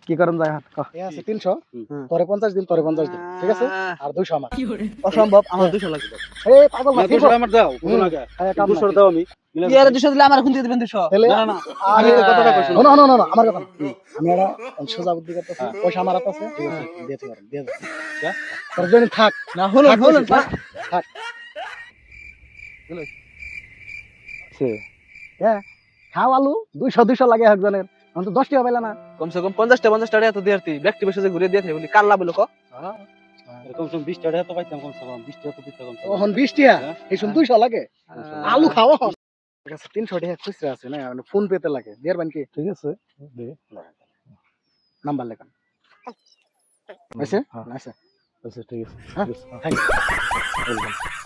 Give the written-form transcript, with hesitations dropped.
কি করেন যায় হাত আছে 300 পরে 50 দিন পরে 50 দিন ঠিক আছে আর 200 আমার অসম্ভব আমার 200 লাগবে এই পাগল না 200 আমার দাও কোন লাগে 200 দাও আমি কি আরে 200 দিলে আমার কোনটা দিবেন 200 না না আমি কথাটা কইছি না না না আমার কথা আমি এটা সোজা বুদ্ধি করতেছি পয়সা আমার হাতে আছে ঠিক আছে দিতে পারেন দিয়ে দাও তোর জন্য থাক না হলো থাক হ্যাঁ খাও আলু 200 লাগে একজনের অন্তত 10 টাকা পাইলা না কমসে কম 50 টাকা তো দিয়ারতি ব্যক্তি বসে ঘুরে দিয়েছে বলি কাল্লা বলো ক এরকম 20 টাকা তো পাইতাম কম সে কম 20 টাকা তো দিতে কম ওহন 20 টাকা এই শুন 200 লাগে আলু খাওয়া ঠিক আছে 300 টাকা খুচরা আছে না মানে ফোন পেতে লাগে দেড় বান কি ঠিক আছে দে নাম্বার লেখান আছে আচ্ছা ঠিক আছে হ্যাঁ থ্যাংক ইউ